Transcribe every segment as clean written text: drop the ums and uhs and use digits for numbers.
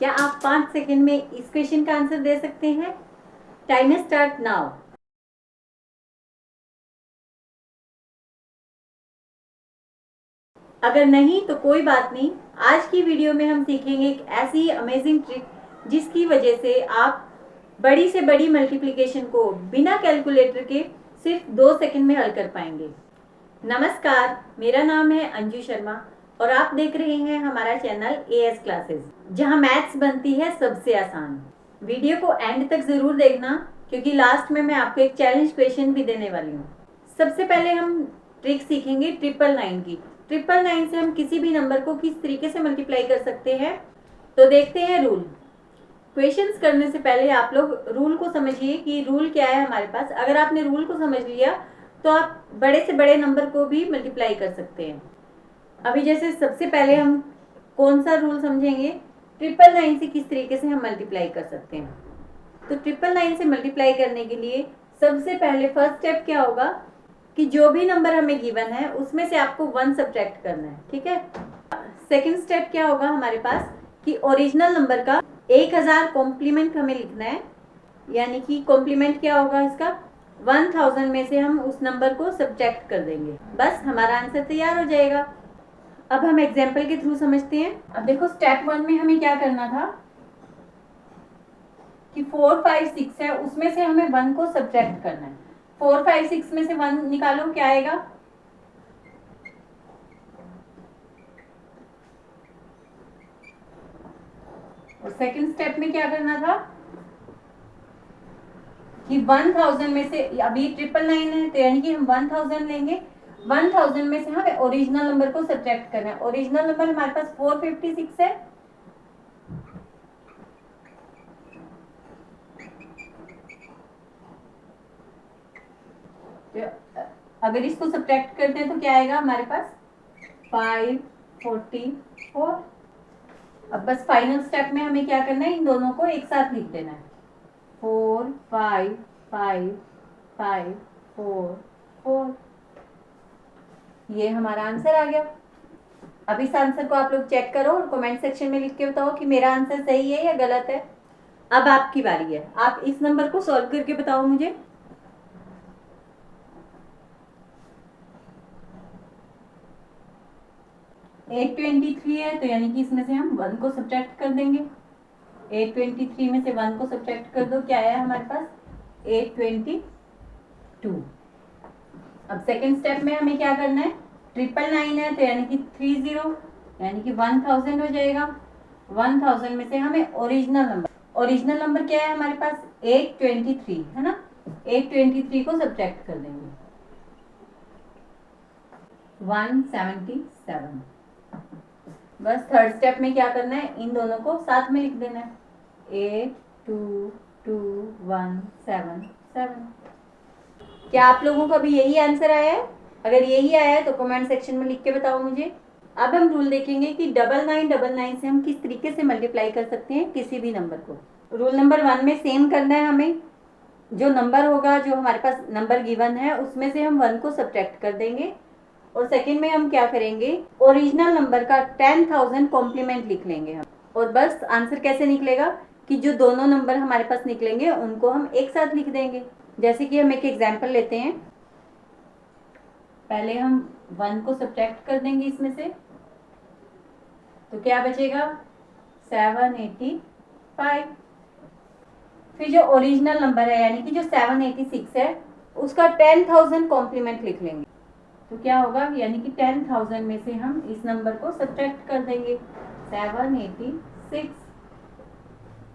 क्या आप 5 सेकंड में इस क्वेश्चन का आंसर दे सकते हैं? Time start now. अगर नहीं तो कोई बात नहीं, आज की वीडियो में हम सीखेंगे एक ऐसी अमेजिंग ट्रिक जिसकी वजह से आप बड़ी से बड़ी मल्टीप्लिकेशन को बिना कैलकुलेटर के सिर्फ 2 सेकंड में हल कर पाएंगे। नमस्कार, मेरा नाम है अंजू शर्मा और आप देख रहे हैं हमारा चैनल एएस क्लासेस, जहां मैथ्स बनती है सबसे आसान। वीडियो को एंड तक जरूर देखना, क्योंकि लास्ट में मैं आपको एक चैलेंज क्वेश्चन भी देने वाली हूँ। सबसे पहले हम ट्रिक सीखेंगे 999 की। 999 से हम किसी भी नंबर को किस तरीके से मल्टीप्लाई कर सकते हैं, तो देखते हैं रूल। क्वेश्चंस करने से पहले आप लोग रूल को समझिए कि रूल क्या है हमारे पास। अगर आपने रूल को समझ लिया तो आप बड़े से बड़े नंबर को भी मल्टीप्लाई कर सकते हैं। अभी जैसे सबसे पहले हम कौन सा रूल समझेंगे, 999 से किस तरीके से हम मल्टीप्लाई कर सकते हैं। तो 999 से मल्टीप्लाई करने के लिए सबसे पहले फर्स्ट स्टेप क्या होगा कि जो भी नंबर हमें गिवन है उसमें से आपको 1 सब्ट्रैक्ट करना है, ठीक है। सेकंड स्टेप क्या होगा हमारे पास कि ओरिजिनल नंबर का 1000 कॉम्प्लीमेंट हमें लिखना है, यानी कि कॉम्प्लीमेंट क्या होगा इसका, 1000 में से हम उस नंबर को सब्ट्रैक्ट कर देंगे, बस हमारा आंसर तैयार हो जाएगा। अब हम एग्जाम्पल के थ्रू समझते हैं। अब देखो स्टेप 1 में हमें क्या करना था कि 4 5 6 है, उसमें से हमें 1 को सब्ट्रैक्ट करना है। 4 5 6 में से 1 निकालो, क्या आएगा, और सेकंड स्टेप में क्या करना था कि 1000 में से, अभी 999 है तो यानी कि हम 1000 लेंगे। 1000 में से हमें ओरिजिनल नंबर को सब्ट्रैक्ट करना है। ओरिजिनल नंबर हमारे पास 456 है, तो अगर इसको सब्ट्रैक्ट करते हैं तो क्या आएगा हमारे पास 544। अब बस फाइनल स्टेप में हमें क्या करना है, इन दोनों को एक साथ लिख देना है, 4 5 5 5 4 4। ये हमारा आंसर आ गया। अब इस आंसर को आप लोग चेक करो और कमेंट सेक्शन में लिख के बताओ कि मेरा आंसर सही है या गलत है। अब आपकी बारी है, आप इस नंबर को सॉल्व करके बताओ मुझे। 823 है, तो यानी कि इसमें से हम 1 को सब्ट्रैक्ट कर देंगे। 823 में से 1 को सब्ट्रैक्ट कर दो, क्या आया हमारे पास 822। अब सेकंड स्टेप में हमें क्या करना है, 999 है तो यानी कि 30, यानी कि 1000 हो जाएगा। 1000 में से हमें ओरिजिनल नंबर क्या है हमारे पास 823 है ना, 823 को सब्ट्रैक्ट कर देंगे, 177। बस थर्ड स्टेप में क्या करना है, इन दोनों को साथ में लिख देना है, 82217 क्या आप लोगों का भी यही आंसर आया है? अगर यही आया है तो कमेंट सेक्शन में लिख के बताओ मुझे। अब हम रूल देखेंगे कि 9999 से हम किस तरीके से मल्टीप्लाई कर सकते हैं किसी भी नंबर को। रूल नंबर 1 में सेम करना है हमें, जो नंबर होगा, जो हमारे पास नंबर गिवन है उसमें से हम 1 को सब्ट्रैक्ट कर देंगे, और सेकंड में हम क्या करेंगे, ओरिजिनल नंबर का 10,000 कॉम्प्लीमेंट लिख लेंगे हम। और बस आंसर कैसे निकलेगा कि जो दोनों नंबर हमारे पास निकलेंगे उनको हम एक साथ लिख देंगे। जैसे कि हम एक एग्जाम्पल लेते हैं, पहले हम 1 को सब्ट्रैक्ट कर देंगे इसमें से, तो क्या बचेगा 785। फिर जो ओरिजिनल नंबर है यानी कि जो 786 है उसका 10,000 कॉम्प्लीमेंट लिख लेंगे, तो क्या होगा, यानी कि 10,000 में से हम इस नंबर को सब्ट्रैक्ट कर देंगे 786,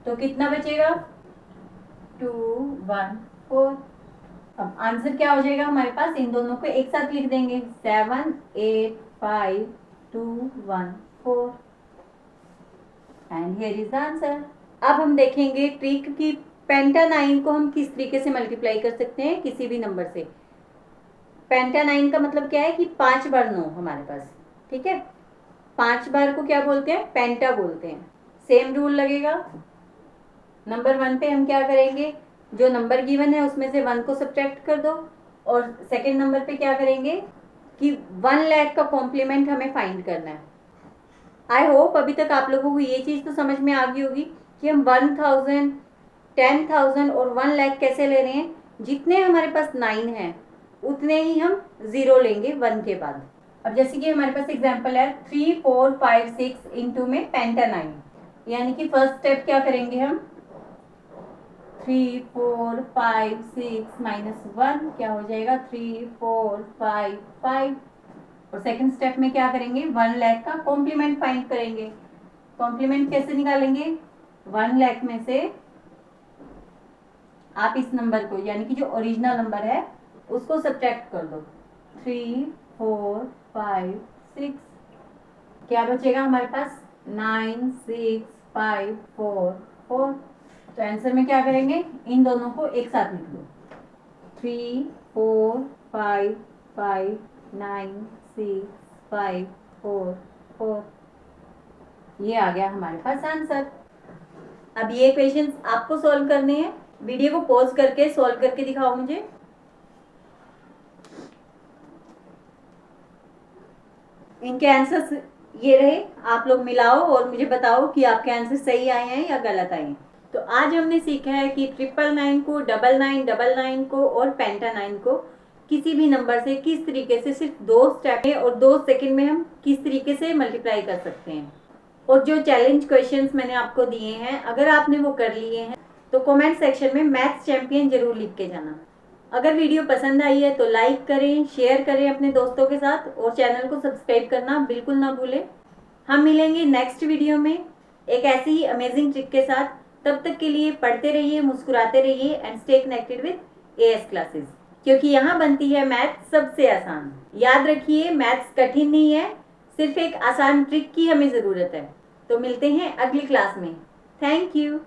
तो कितना बचेगा 214। अब आंसर क्या हो जाएगा हमारे पास, इन दोनों को एक साथ लिख देंगे 785214 and here is the answer. अब हम देखेंगे ट्रिक की पेंटानाइन को हम किस तरीके से मल्टीप्लाई कर सकते हैं किसी भी नंबर से। पेंटानाइन का मतलब क्या है कि 5 बार 9 हमारे पास, ठीक है। 5 बार को क्या बोलते हैं, पेंटा बोलते हैं। सेम रूल लगेगा। नंबर 1 पे हम क्या करेंगे, जो नंबर गिवन है उसमें से 1 को सब्ट्रैक्ट कर दो, और सेकंड नंबर पे क्या करेंगे कि 1 लाख का कॉम्प्लीमेंट हमें फाइंड करना है। आई होप अभी तक आप लोगों को ये चीज़ तो समझ में आ गई होगी कि हम 1000, 10,000 और 1 लाख कैसे ले रहे हैं। जितने हमारे पास 9 हैं उतने ही हम 0 लेंगे 1 के बाद। अब जैसे कि हमारे पास एग्जांपल है 3, 4, 5, 6 इंटू में पेंटा 9, यानी कि फर्स्ट स्टेप क्या करेंगे हम 3, 4, 5, 6 -1 क्या हो जाएगा 3, 4, 5, 5। और सेकंड स्टेप में क्या करेंगे 1 लाख का कॉम्प्लीमेंट फाइंड करेंगे। कॉम्प्लीमेंट कैसे निकालेंगे 1 लाख में से आप इस नंबर को यानी कि जो ओरिजिनल नंबर है उसको सब्ट्रैक्ट कर दो 3, 4, 5, 6। क्या बचेगा हमारे पास 9, 6, 5, 4, 4। तो आंसर में क्या करेंगे इन दोनों को एक साथ लिख दो 3, 4, 5, 5, 9, 6, 5, 4, 4। ये आ गया हमारे पास आंसर। अब ये क्वेश्चंस आपको सॉल्व करने हैं। वीडियो को पॉज करके सॉल्व करके दिखाओ मुझे। इनके आंसर्स ये रहे, आप लोग मिलाओ और मुझे बताओ कि आपके आंसर सही आए हैं या गलत आए हैं। तो आज हमने सीखा है कि 999 को, 9999 को और पेंटा 9 को किसी भी नंबर से किस तरीके से सिर्फ 2 स्टेप में और 2 सेकंड में हम किस तरीके से मल्टीप्लाई कर सकते हैं। और जो चैलेंज क्वेश्चंस मैंने आपको दिए हैं अगर आपने वो कर लिए हैं तो कमेंट सेक्शन में मैथ्स चैंपियन जरूर लिख के जाना। अगर वीडियो पसंद आई है तो लाइक करें, शेयर करें अपने दोस्तों के साथ और चैनल को सब्सक्राइब करना बिल्कुल ना भूलें। हम मिलेंगे नेक्स्ट वीडियो में एक ऐसी ही अमेजिंग ट्रिक के साथ। तब तक के लिए पढ़ते रहिए, मुस्कुराते रहिए and stay connected with as classes, क्योंकि यहाँ बनती है मैथ्स सबसे आसान। याद रखिए मैथ्स कठिन नहीं है, सिर्फ एक आसान ट्रिक की हमें ज़रूरत है। तो मिलते हैं अगली क्लास में। Thank you.